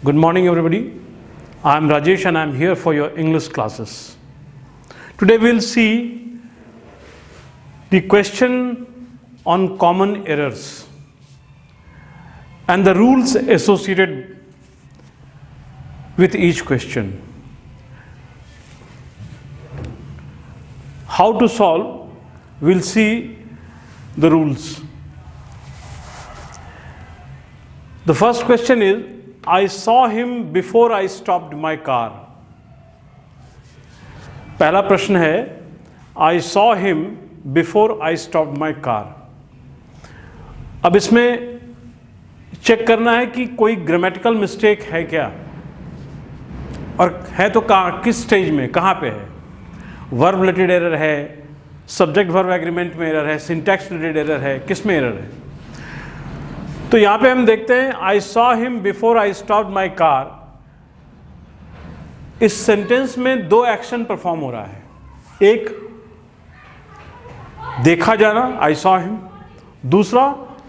Good morning, everybody. I'm Rajesh and I'm here for your English classes. Today we'll see the question on common errors and the rules associated with each question. How to solve, we'll see the rules. The first question is, I saw him before I stopped my car. पहला प्रश्न है, I saw him before I stopped my car. अब इसमें check करना है कि कोई grammatical mistake है क्या, और है तो किस स्टेज में, कहाँ पे है. वर्ब रिलेटेड एरर है, सब्जेक्ट वर्ब एग्रीमेंट में एरर है, सिंटैक्स रिलेटेड एरर है, किस में एरर है. तो यहां पे हम देखते हैं I saw him before I stopped my car. इस सेंटेंस में दो एक्शन परफॉर्म हो रहा है. एक देखा जाना आई सॉ हिम, दूसरा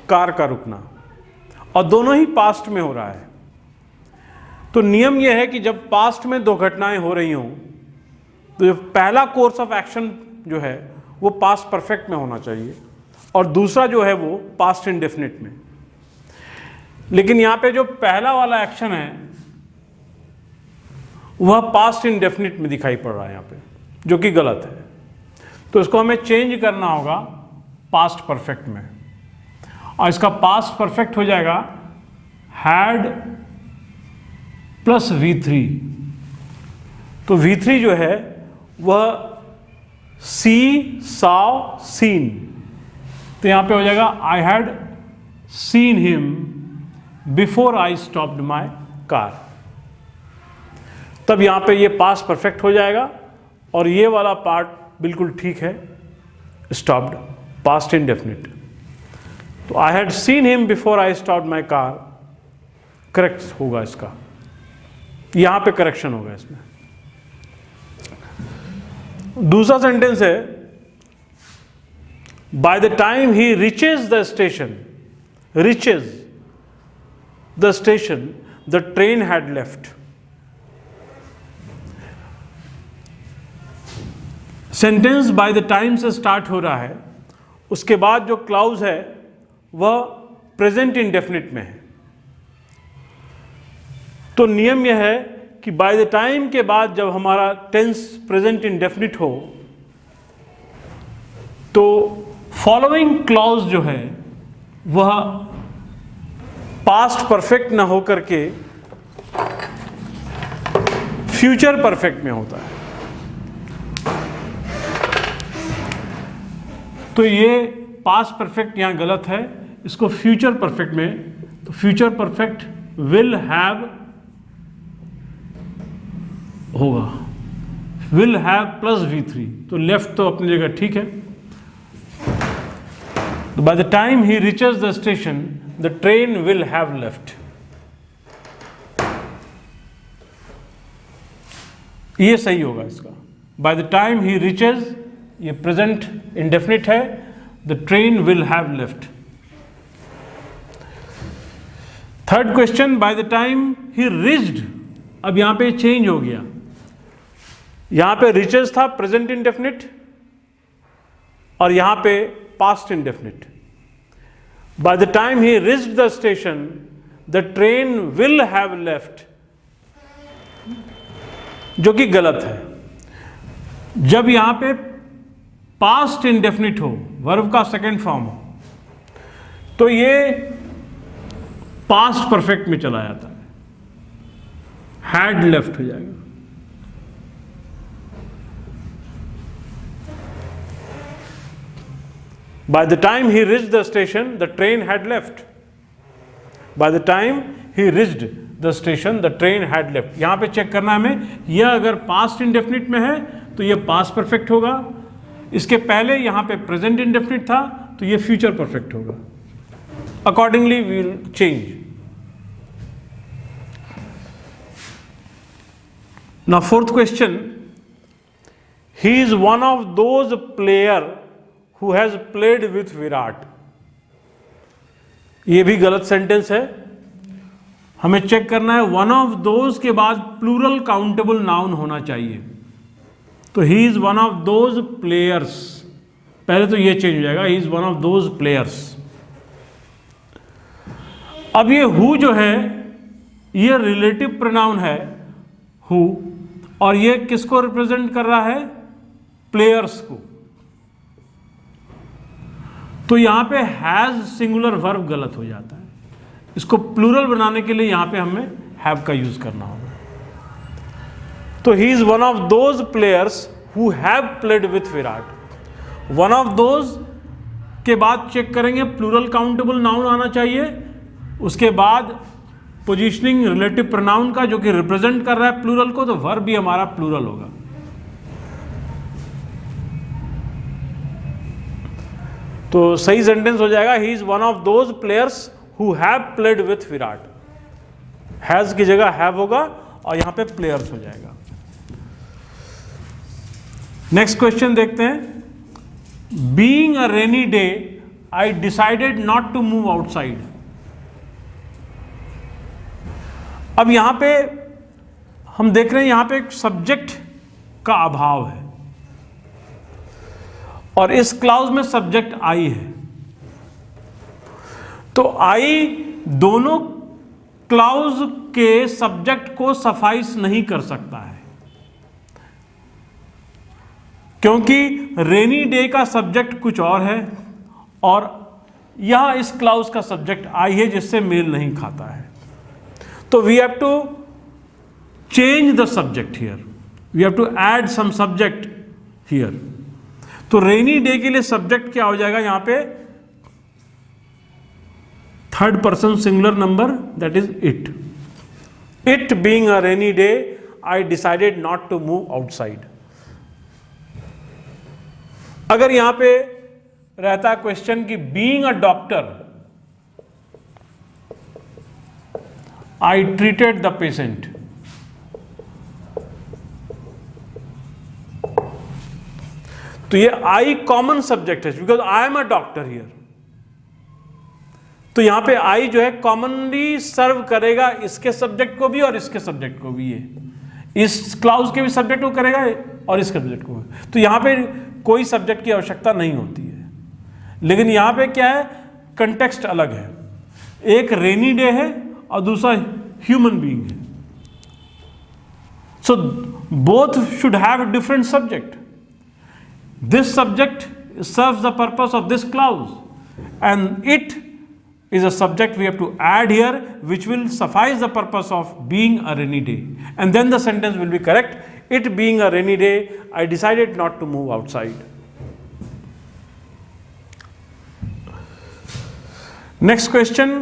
कार का रुकना, और दोनों ही पास्ट में हो रहा है. तो नियम यह है कि जब पास्ट में दो घटनाएं हो रही हों तो जो पहला कोर्स ऑफ एक्शन जो है वो पास्ट परफेक्ट में होना चाहिए और दूसरा जो है वो पास्ट इंडेफिनिट में. लेकिन यहां पे जो पहला वाला एक्शन है वह पास्ट इंडेफिनिट में दिखाई पड़ रहा है यहां पे, जो कि गलत है. तो इसको हमें चेंज करना होगा पास्ट परफेक्ट में, और इसका पास्ट परफेक्ट हो जाएगा हैड प्लस V3. तो V3 जो है वह सी सॉ सीन, तो यहां पे हो जाएगा आई had seen him before I stopped my car. तब यहां पे ये पास्ट परफेक्ट हो जाएगा और ये वाला पार्ट बिल्कुल ठीक है, स्टॉप्ड पास्ट इंडेफिनिट. तो I had seen him before I stopped my car correct होगा इसका, यहां पे करेक्शन होगा इसमें. दूसरा सेंटेंस है by the time he reaches the station, reaches the station, the train had left. Sentence by the time से स्टार्ट हो रहा है, उसके बाद जो क्लाउज है वह प्रेजेंट इंडेफिनिट में है. तो नियम यह है कि बाय द टाइम के बाद जब हमारा टेंस प्रेजेंट इंडेफिनिट हो तो फॉलोइंग क्लॉज जो है वह पास्ट परफेक्ट ना हो करके फ्यूचर परफेक्ट में होता है. तो ये पास्ट परफेक्ट यहां गलत है, इसको फ्यूचर परफेक्ट में, तो फ्यूचर परफेक्ट विल हैव होगा, विल हैव प्लस V3. तो लेफ्ट तो अपनी जगह ठीक है. तो by the time he reaches the station the train will have left. ये सही होगा इसका. By the time he reaches, ये present indefinite है, the train will have left. Third question, by the time he reached, अब यहां पे change हो गया. यहां पे reaches था present indefinite और यहां पे past indefinite. By the time he reached the station, the train will have left, जो कि गलत है. जब यहां पे पास्ट इंडेफिनिट हो, वर्ब का सेकेंड फॉर्म हो, तो ये पास्ट परफेक्ट में चला जाता है, हैड लेफ्ट हो जाएगा. By the time he reached the station, the train had left. By the time he reached the station, the train had left. यहाँ पे चेक करना है हमें, यह अगर पास्ट इंडेफिनिट में है तो यह पास्ट परफेक्ट होगा, इसके पहले यहाँ पे प्रेजेंट इंडेफिनिट था तो यह फ्यूचर परफेक्ट होगा. Accordingly we will change. Now fourth question, he is one of those player who has played with Virat. ये भी गलत सेंटेंस है. हमें चेक करना है वन ऑफ दोज के बाद प्लूरल काउंटेबल नाउन होना चाहिए। तो he is one of those players, पहले तो ये चेंज हो जाएगा, he is one of those players. अब ये हु जो है ये रिलेटिव प्रोनाउन है हु, और ये किसको रिप्रेजेंट कर रहा है? प्लेयर्स को। तो यहां पे हैज सिंगुलर वर्ब गलत हो जाता है, इसको प्लूरल बनाने के लिए यहां पे हमें हैव का यूज करना होगा। तो he is one of those players who have played with Virat. One of those के बाद चेक करेंगे प्लूरल काउंटेबल नाउन आना चाहिए, उसके बाद पोजीशनिंग रिलेटिव प्रोनाउन का जो कि रिप्रेजेंट कर रहा है प्लूरल को, तो वर्ब भी हमारा प्लूरल होगा। तो सही सेंटेंस हो जाएगा he is one of those players who have played with Virat. Has की जगह हैव होगा और यहां पे प्लेयर्स हो जाएगा। नेक्स्ट क्वेश्चन देखते हैं। Being a rainy day I decided not to move outside. अब यहां पे हम देख रहे हैं यहां पे एक सब्जेक्ट का अभाव है और इस क्लाउज में सब्जेक्ट आई है। तो आई दोनों क्लाउज के सब्जेक्ट को सफाइस नहीं कर सकता है, क्योंकि रेनी डे का सब्जेक्ट कुछ और है और यहां इस क्लाउज का सब्जेक्ट आई है जिससे मेल नहीं खाता है। तो we have to change the subject here, we have to add some subject here. तो रेनी डे के लिए सब्जेक्ट क्या हो जाएगा यहां पे? Third person singular number, that is it. It being a rainy day I decided not to move outside. अगर यहां पे रहता क्वेश्चन कि being a doctor I treated the patient, तो ये आई कॉमन सब्जेक्ट है because I am a doctor here. तो यहां पे आई जो है कॉमनली सर्व करेगा इसके सब्जेक्ट को भी और इसके सब्जेक्ट को भी, ये इस क्लाउज के भी सब्जेक्ट को करेगा और इसके सब्जेक्ट को भी। तो यहां पे कोई सब्जेक्ट की आवश्यकता नहीं होती है। लेकिन यहां पे क्या है, कंटेक्स्ट अलग है, एक रेनी डे है और दूसरा ह्यूमन बीइंग है। So both should have different subject. This subject serves the purpose of this clause, and it is a subject we have to add here which will suffice the purpose of being a rainy day, and then the sentence will be correct. It being a rainy day I decided not to move outside. Next question,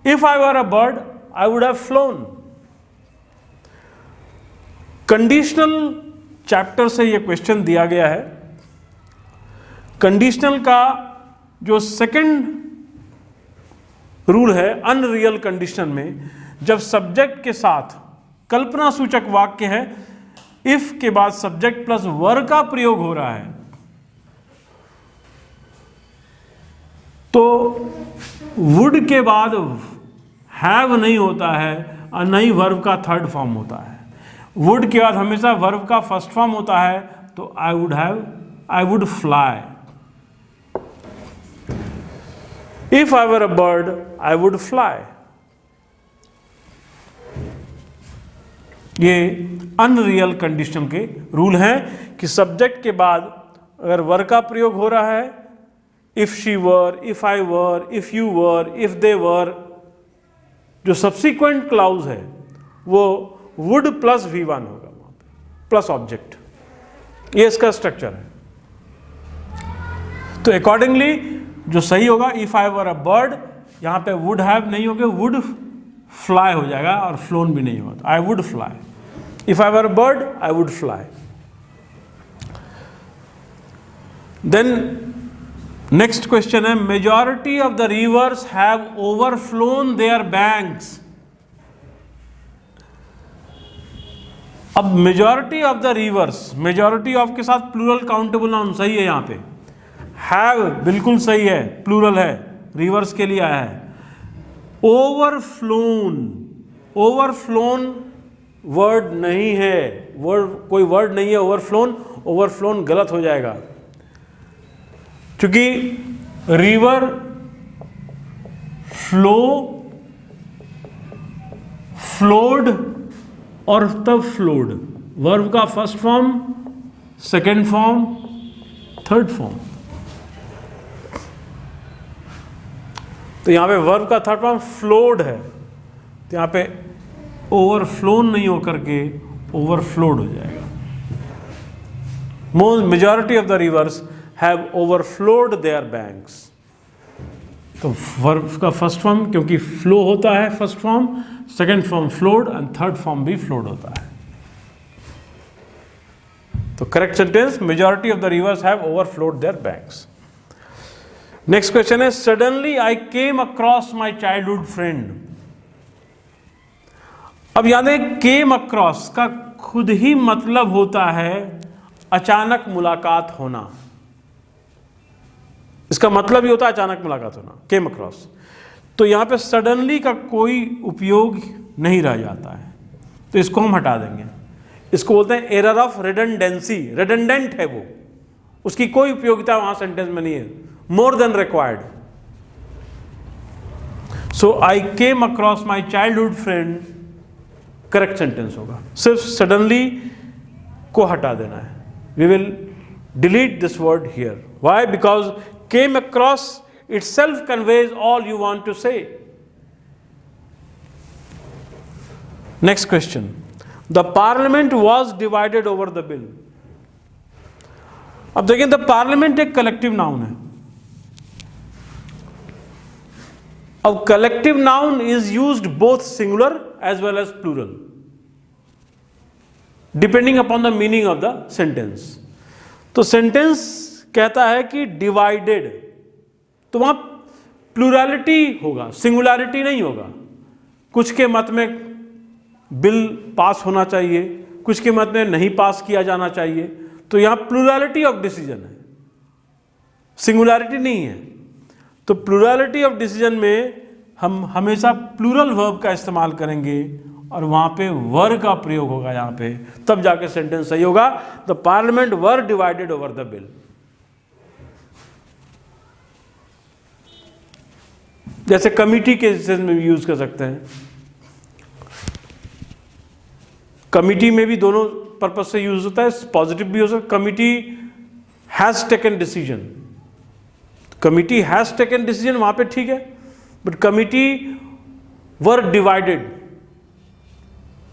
if I were a bird I would have flown. Conditional chapter से यह question दिया गया है। Conditional का जो second rule है unreal condition में, जब सब्जेक्ट के साथ कल्पना सूचक वाक्य है, इफ के बाद सब्जेक्ट प्लस वर का प्रयोग हो रहा है, तो वुड के बाद हैव नहीं होता है और नहीं वर्ब का थर्ड फॉर्म होता है। वुड के बाद हमेशा वर्ब का फर्स्ट फॉर्म होता है, तो आई would fly. If I were a bird, I would fly. ये अनरियल कंडीशन के रूल हैं कि सब्जेक्ट के बाद अगर वर का प्रयोग हो रहा है, if she were, if I were, if you were, if they were, जो सब्सिक्वेंट क्लाउज है वो वुड प्लस V1 होगा वहां पे, प्लस ऑब्जेक्ट। ये इसका स्ट्रक्चर है। तो अकॉर्डिंगली जो सही होगा, if I were a bird, यहां पे वुड हैव नहीं होगा, वुड फ्लाई हो जाएगा और फ्लोन भी नहीं होगा। I would fly. If I were a bird I would fly. Then next question है, majority of the rivers have overflown their banks. अब majority of the rivers, majority of के साथ प्लूरल काउंटेबल नाउन सही है, यहां पे have बिल्कुल सही है, प्लूरल है, रिवर्स के लिए आया है। ओवरफ्लोन ओवरफ्लोन वर्ड नहीं है, कोई वर्ड नहीं है ओवरफ्लोन गलत हो जाएगा, क्योंकि रिवर फ्लोड और तब फ्लोड, वर्ब का first form, second form, third form. तो यहां पे वर्ब का थर्ड फॉर्म फ्लोड है, तो यहां पे ओवरफ्लोन नहीं होकर के ओवरफ्लोड हो जाएगा। Majority of the rivers have overflowed their banks. तो वर्ब का फर्स्ट फॉर्म, क्योंकि फ्लो होता है first form, second form flowed and third form भी फ्लोड होता है। तो correct sentence, majority of the rivers have overflowed their banks. Next question है, suddenly I came across my childhood friend. अब याद है केम अक्रॉस का खुद ही मतलब होता है अचानक मुलाकात होना। इसका मतलब ही होता है अचानक मुलाकात होना, केम अक्रॉस। तो यहां पे सडनली का कोई उपयोग नहीं रह जाता है, तो इसको हम हटा देंगे। इसको बोलते हैं एरर ऑफ रिडंडेंसी, रिडंडेंट है वो, उसकी कोई उपयोगिता वहां सेंटेंस में नहीं है, more than required. So I came across my childhood friend correct sentence होगा, सिर्फ सडनली को हटा देना है। We will delete this word here. Why? Because came across itself conveys all you want to say. Next question. The parliament was divided over the bill. अब देखिए, the parliament एक collective noun है। अब collective noun is used both singular as well as plural, depending upon the meaning of the sentence. तो sentence कहता है कि divided, तो वहां प्लूरैलिटी होगा, सिंगुलैरिटी नहीं होगा। कुछ के मत में बिल पास होना चाहिए, कुछ के मत में नहीं पास किया जाना चाहिए, तो यहां प्लूरैलिटी ऑफ डिसीजन है, सिंगुलैरिटी नहीं है। तो प्लूरैलिटी ऑफ डिसीजन में हम हमेशा प्लूरल वर्ब का इस्तेमाल करेंगे और वहां पे वर का प्रयोग होगा यहां पे, तब जाके सेंटेंस सही होगा। The parliament were divided over the bill. जैसे कमिटी के में भी यूज कर सकते हैं, कमिटी में भी दोनों पर्पज से यूज होता है, पॉजिटिव भी हो सकता है। Committee has taken decision, committee has taken decision वहां पे ठीक है, but committee were divided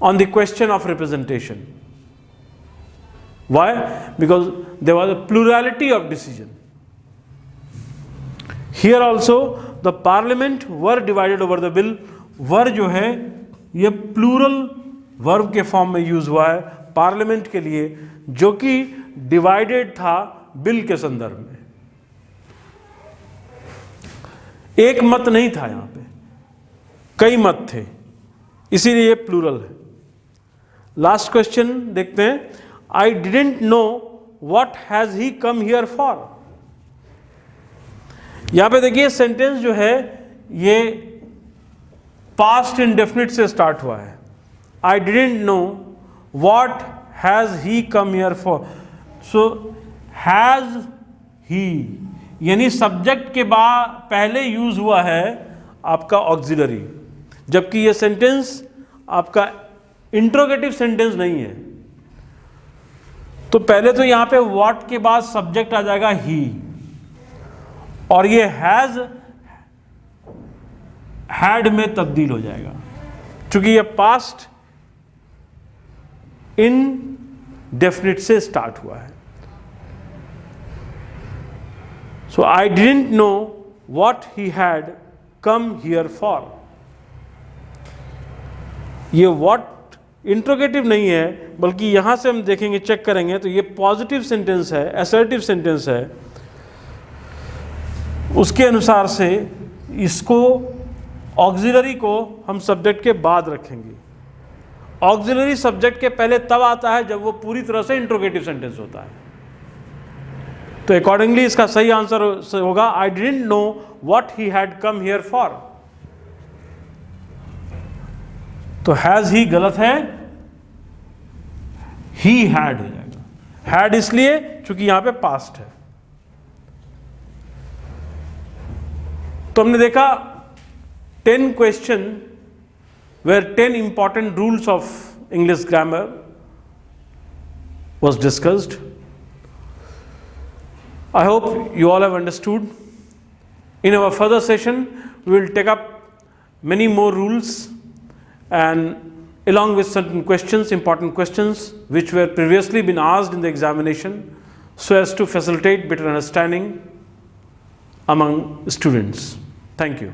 on the question of representation. Why? Because there was a plurality of decision. Here also the parliament were divided over the bill. Were जो है ये plural verb के फॉर्म में यूज हुआ है पार्लियामेंट के लिए, जो कि डिवाइडेड था बिल के संदर्भ में। एक मत नहीं था, यहां पे कई मत थे, इसीलिए प्लूरल है। लास्ट क्वेश्चन देखते हैं। I didn't know what has he come here for. यहां पे देखिए सेंटेंस जो है ये पास्ट इंडेफिनिट से स्टार्ट हुआ है। I didn't know what has he come here for. So has he यानी सब्जेक्ट के बाद पहले यूज हुआ है आपका ऑक्सिलरी, जबकि ये सेंटेंस आपका इंट्रोगेटिव सेंटेंस नहीं है। तो पहले तो यहां पे व्हाट के बाद सब्जेक्ट आ जाएगा ही, और ये हैज हैड में तब्दील हो जाएगा, क्योंकि ये पास्ट इनडेफिनिट से स्टार्ट हुआ है। So I didn't know what he had come here for. ये व्हाट इंट्रोगेटिव नहीं है, बल्कि यहां से हम देखेंगे, चेक करेंगे तो ये पॉजिटिव सेंटेंस है, असर्टिव सेंटेंस है। उसके अनुसार से इसको ऑक्सिलरी को हम सब्जेक्ट के बाद रखेंगे। ऑक्सिलरी सब्जेक्ट के पहले तब आता है जब वो पूरी तरह से इंट्रोगेटिव सेंटेंस होता है। तो अकॉर्डिंगली इसका सही आंसर होगा आई didn't know what he had come here for. तो हैज़ ही गलत है, ही हैड हो जाएगा। हैड इसलिए क्योंकि यहां पे पास्ट है। तो हमने देखा 10 question where 10 important rules of English grammar was discussed. I hope you all have understood. In our further session, we will take up many more rules and along with certain questions, important questions, which were previously been asked in the examination, so as to facilitate better understanding among students. Thank you.